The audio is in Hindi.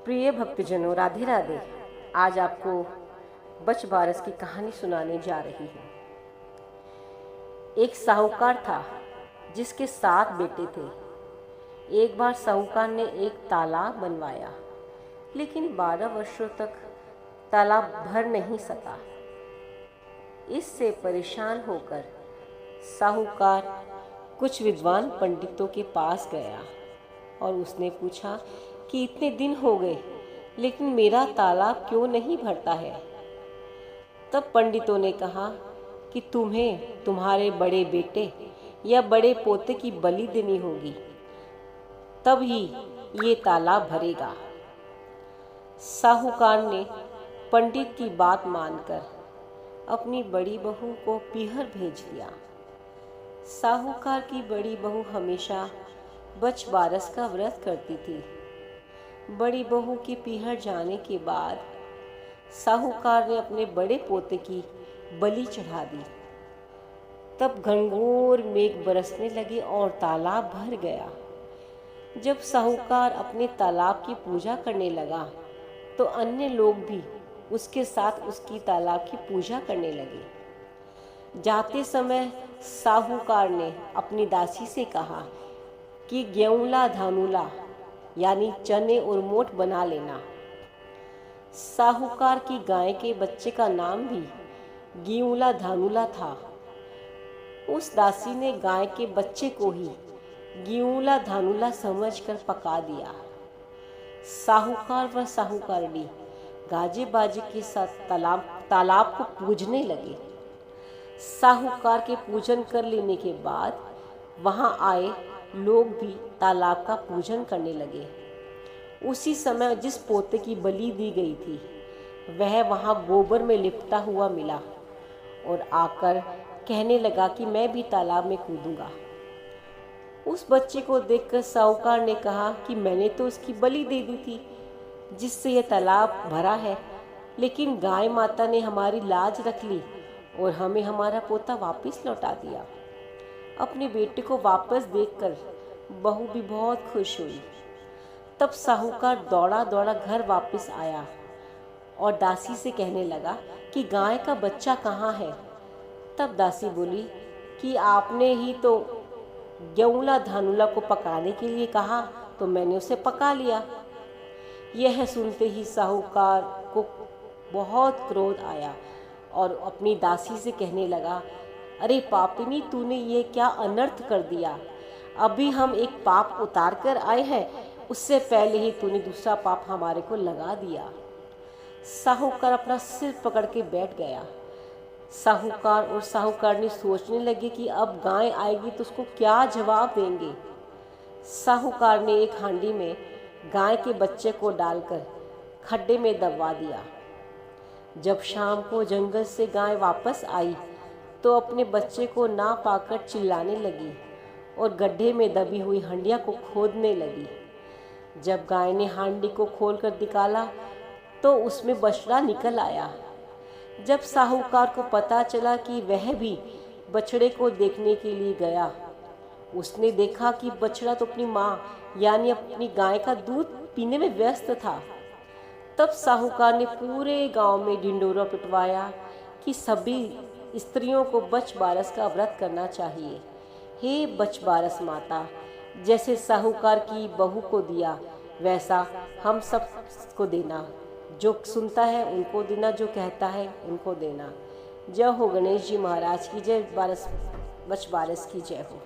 प्रिय भक्तजनों, राधे राधे। आज आपको बच बारस की कहानी सुनाने जा रही हूँ। एक साहूकार था जिसके 7 बेटे थे। एक बार साहूकार ने एक तालाब बनवाया, लेकिन 12 वर्षों तक तालाब भर नहीं सका। इससे परेशान होकर साहूकार कुछ विद्वान पंडितों के पास गया और उसने पूछा कि इतने दिन हो गए लेकिन मेरा तालाब क्यों नहीं भरता है। तब पंडितों ने कहा कि तुम्हें तुम्हारे बड़े बेटे या बड़े पोते की बलि देनी होगी, तब ही ये तालाब भरेगा। साहूकार ने पंडित की बात मानकर अपनी बड़ी बहू को पीहर भेज दिया। साहूकार की बड़ी बहू हमेशा बच बारस का व्रत करती थी। बड़ी बहू के पीहर जाने के बाद साहूकार ने अपने बड़े पोते की बलि चढ़ा दी। तब घनघोर मेघ बरसने लगे और तालाब भर गया। जब साहूकार अपने तालाब की पूजा करने लगा तो अन्य लोग भी उसके साथ उसकी तालाब की पूजा करने लगे। जाते समय साहूकार ने अपनी दासी से कहा कि गेऊला धानुला यानी चने और मोट बना लेना। साहूकार की गाय के बच्चे का नाम भी गेऊला धानुला था। उस दासी ने गाय के बच्चे को ही गेऊला धानुला समझकर पका दिया। साहूकार व साहूकारनी गाजे बाजे के साथ तालाब को पूजने लगे। साहूकार के पूजन कर लेने के बाद वहां आए लोग भी तालाब का पूजन करने लगे। उसी समय जिस पोते की बलि दी गई थी वह वहां गोबर में लिपटा हुआ मिला और आकर कहने लगा कि मैं भी तालाब में कूदूंगा। उस बच्चे को देखकर साहूकार ने कहा कि मैंने तो उसकी बलि दे दी थी जिससे यह तालाब भरा है, लेकिन गाय माता ने हमारी लाज रख ली और हमें हमारा पोता वापस लौटा दिया। अपने बेटे को वापस देखकर बहू भी बहुत खुश हुई। तब साहूकार दौड़ा दौड़ा घर वापस आया और दासी से कहने लगा कि गाय का बच्चा कहाँ है। तब दासी बोली कि आपने ही तो गेऊला धानुला को पकाने के लिए कहा तो मैंने उसे पका लिया। यह सुनते ही साहूकार को बहुत क्रोध आया और अपनी दासी से कहने लगा, अरे पापिनी, तूने ये क्या अनर्थ कर दिया। अभी हम एक पाप उतार कर आए हैं, उससे पहले ही तूने दूसरा पाप हमारे को लगा दिया। साहूकार अपना सिर पकड़ के बैठ गया। साहूकार और साहूकारनी सोचने लगे कि अब गाय आएगी तो उसको क्या जवाब देंगे। साहूकार ने एक हांडी में गाय के बच्चे को डालकर खड्डे में दबवा दिया। जब शाम को जंगल से गाय वापस आई तो अपने बच्चे को ना पाकर चिल्लाने लगी और गड्ढे में दबी हुई हंडिया को खोदने लगी। जब गाय ने हांडी को खोलकर निकाला तो उसमें बछड़ा निकल आया। जब साहूकार को पता चला कि वह भी बछड़े को देखने के लिए गया, उसने देखा कि बछड़ा तो अपनी माँ यानी अपनी गाय का दूध पीने में व्यस्त था। तब साहूकार ने पूरे गांव में ढिंढोरा पिटवाया कि सभी स्त्रियों को बच बारस का व्रत करना चाहिए। हे बच बारस माता, जैसे साहूकार की बहू को दिया वैसा हम सब को देना। जो सुनता है उनको देना, जो कहता है उनको देना। जय हो गणेश जी महाराज की जय, बच बारस की जय हो।